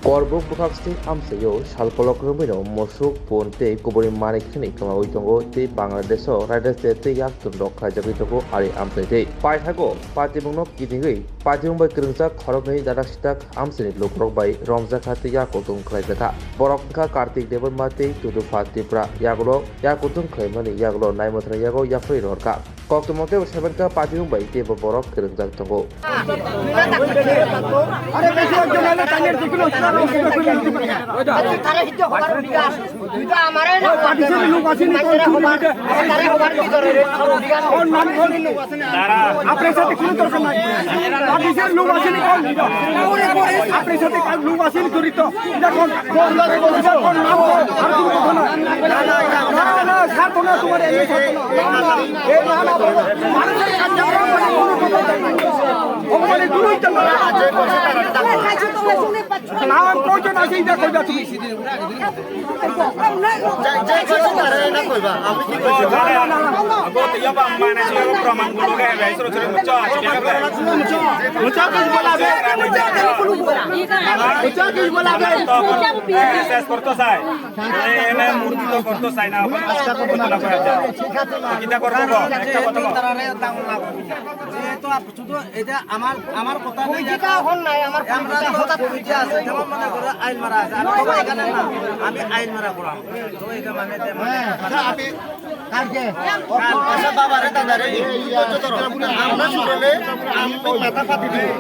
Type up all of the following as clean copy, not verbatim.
Korbuk Bukhaksti Amsayo, Shalpolok Rumino, Mosuk, Ponte, Kuburi Manikini, Kamawitongo, the Bangladesh, Riders the Yak to Dok Hajabitoko, Ari Amplete. Paitago, Patimunok Kitingi, Patium by Krunzak, Horome, Darastak, Amsin, Lokrok by Romzakati Yakotum Klaitaka, Borokka, Kartik Devon Mate, to the Fatipra, Yagolo, Yakutum Klemani, Yagolo, Naimotra Yago, Yafri Orka. Koktomote was 7 Patium by Table Borok Krunzak Tongo. আমার কথা নাই আমার কথা বুঝা আছে যেমন মনে করে আইন মারা আছে আমি সবাই এখানে না আমি আইন মারা করাম তো এটা মানে আপনি কালকে আচ্ছা বাবা রে দাদারে আমরা শুনলে আমি মাথা ফাটি দিই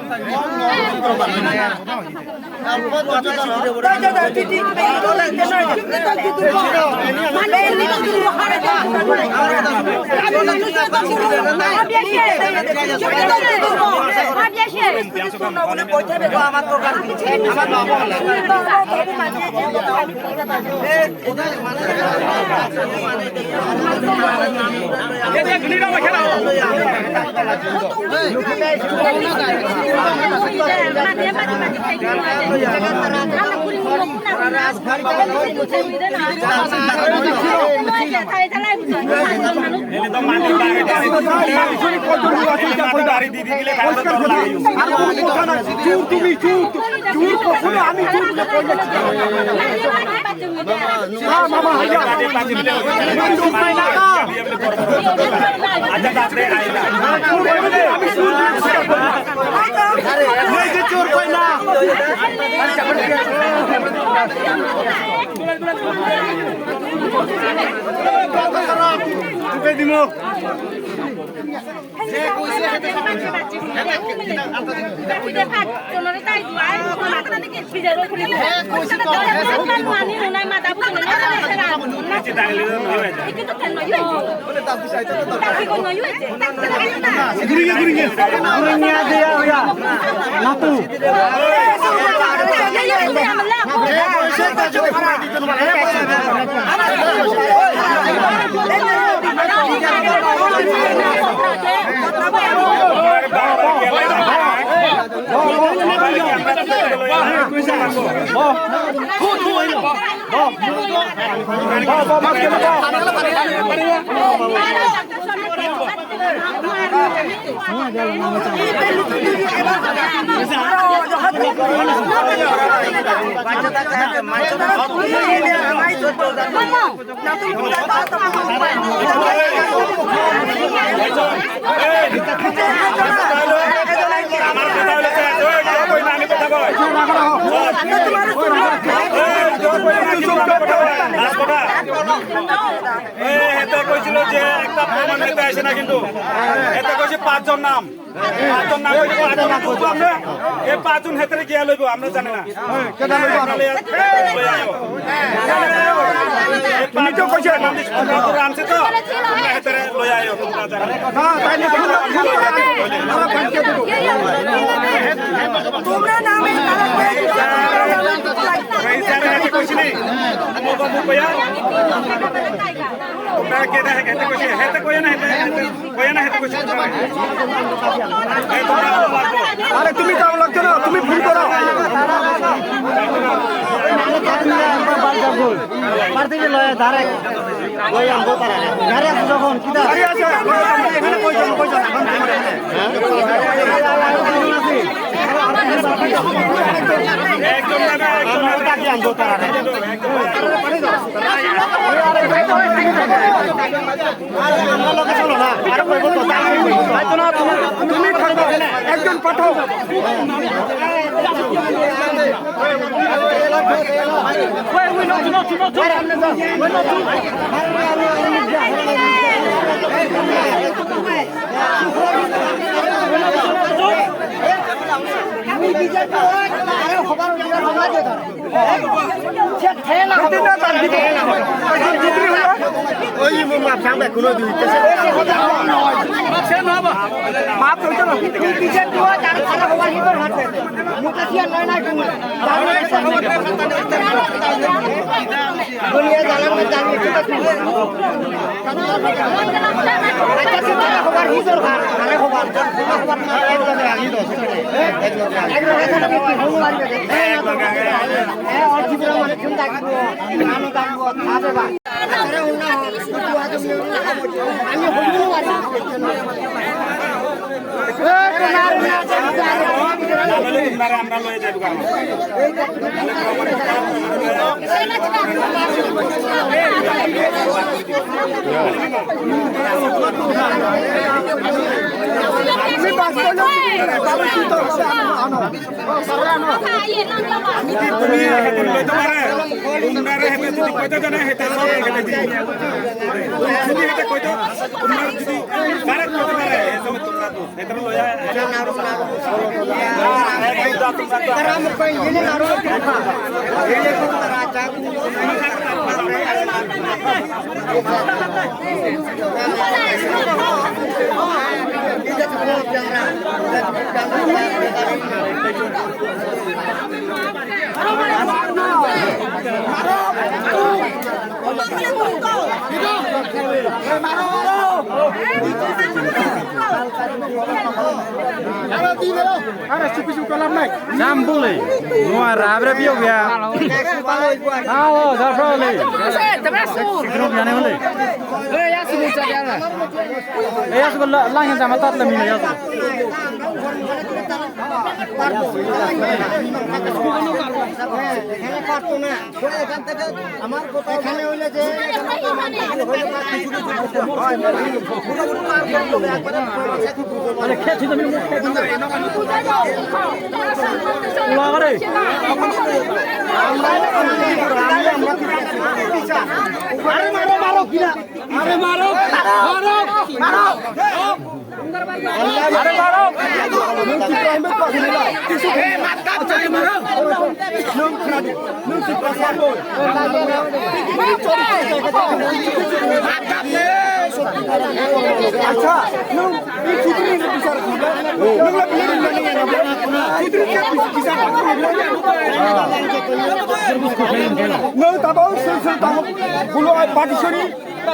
পাঁচজন নাম এই পাঁচজন হেতরে গিয়া লইব আমরা জানি না আনছে তো হেতরে লই আইও তোমরা জানি তোমরা নামে আরে তুমি কাম লাগছে না তুমি ফোন করো পার থেকে লয় ধারে লই আনবো তারা গাড়ি আছে যখন কিটা গাড়ি আছে এখানে কয়জন এখন একজন নেবে একজন টাকি আনবো তারা আমরা লোকে চলো না আর কইবো তো হয়তো না তুমি থাকো একজন পাঠাও ওই মাপ সামনে কোনো দিতে মাপ হইতো না বিচার তো তার খারাপ হওয়ার হিবর হাতে মোটা সিয়া নয় না তুমি দুনিয়া জালান মে জানি কি তো আচ্ছা তোমার হওয়ার হিবর খারাপ হওয়ার না একদম আগি তো একদম কি ভুলবার কে এ আর জীবন মানে চিন্তা করব নানো দামবো খাবে বা আরে উন্না আমি হইবো পারি আমরা লয়ে যাবো তুমি হেতে লইতে পারে উনারে হেতে যদি কইতে জানে হেতে সব হেতে দি তুমি হেতে কইতো উনার যদি কারে কইতে পারে এসব তোমরা তো হেতে লইয়া রাম কই ইনে নারো এলে কোন রাজা Nam boleh, nuar abre bio ya. Tahu, dah boleh. Grup yang ni boleh. Ya sebut saja lah. Ya sebut lah yang sama tak lemi ya. আমার কথা এখানে হইলে যে আরে খেছি তুমি মুখ খেছি লাগরে আরে মারো মারো কিনা আরে মারো মারো মারো আরে মারো আচ্ছা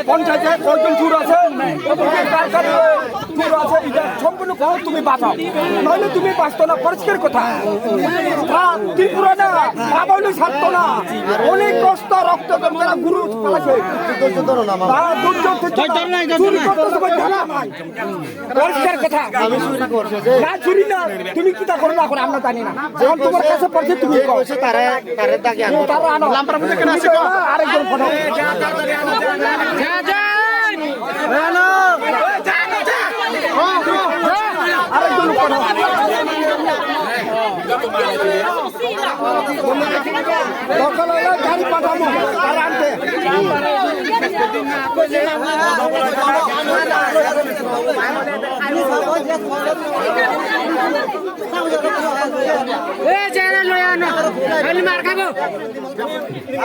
পঞ্চায়েতে কয়জন চুর আছে চুর আছে এটা সম্পূর্ণ তুমি বাঁচাও নইলে তুমি বাঁচতো না পরিষ্কার কথা ত্রিপুরা না বাবাইলে ছাড়তো না অনেক কষ্ট রক্ত যারা গুরু পালাছে পরিষ্কার কথা না চুরি না তুমি কিটা করো না করে আমরা জানি না যখন তোমার কাছে পড়ছে তুমি তারা আনো আরেকজন ফটো দরকার হলে গাড়ি পাঠাবো তারা আনতে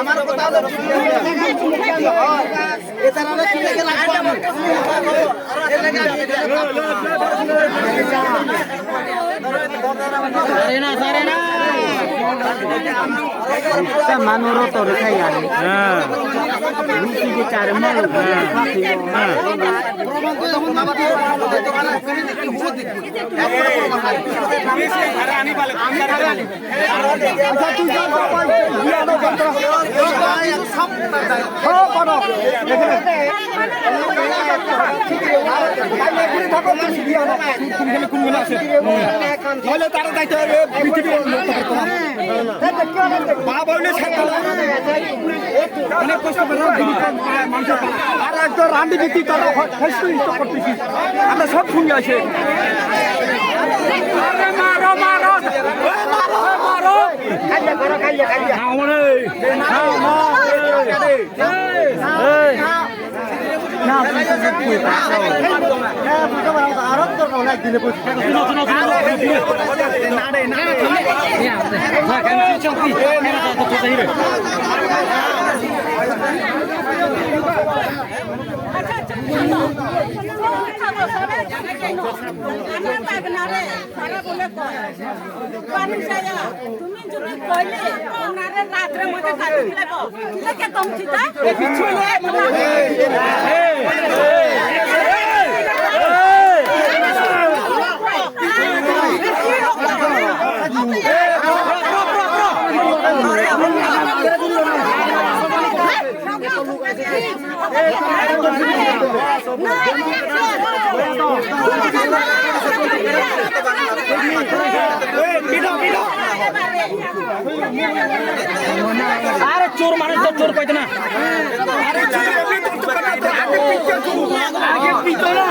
আমার কথা হলো Manuro to rekai ya. Luki ke cara mau. আর একজন রাজনীতি তারা করতেছি আমরা সব শুনে আছে আরে চোর মানে তো চোর পাইতো না আগে পিতো না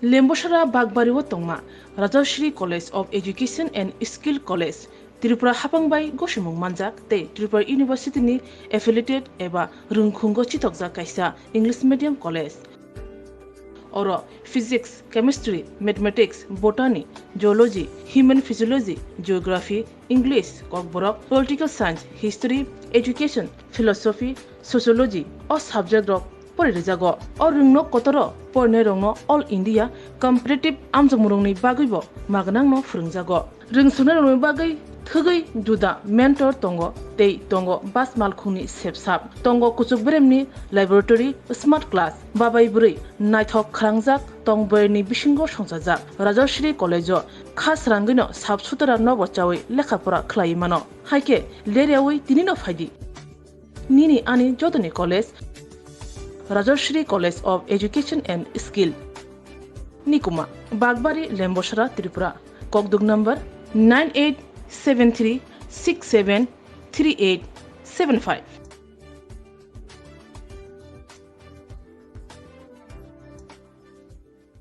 Lembosara Bagbariwo Tongma, Rajashri College of Education and Skill College, Tripura Hapangbai Goshimung Manjak, Te Tripura University ni affiliated eba Rungkhungo Chitokja Kaisa English Medium College. Oro Physics, Chemistry, Mathematics, Botany, Geology, Human Physiology, Geography, English, Kokborok, Political Science, History, Education, Philosophy, Sociology, or subject of Porijago, or Rungno Kotoro, Pornerongno, All India, Competitive Amjamurungni Bagibo, Magnangno Frungjago. Rungsunarung Bagai, Thugai, Duda, Mentor Tongo, Tei Tongo, Bas Malkuni Sepsap, Tongo Kuchukbremni, Laboratory, Smart Class, Babai Buri, Nighthawk Krangjak, Tongberni Bishingo Shonsajak, Rajashri College, Khas Rangino, Subsutara Novochawi, Lekapura Klaimano, Haike, Leriawi, Tinino Fadi. Nini Ani Jodani College, Rajashri College of Education and Skill. Nikuma, Bagbari, Lembosara, Tripura. Kokdug number 9873673875.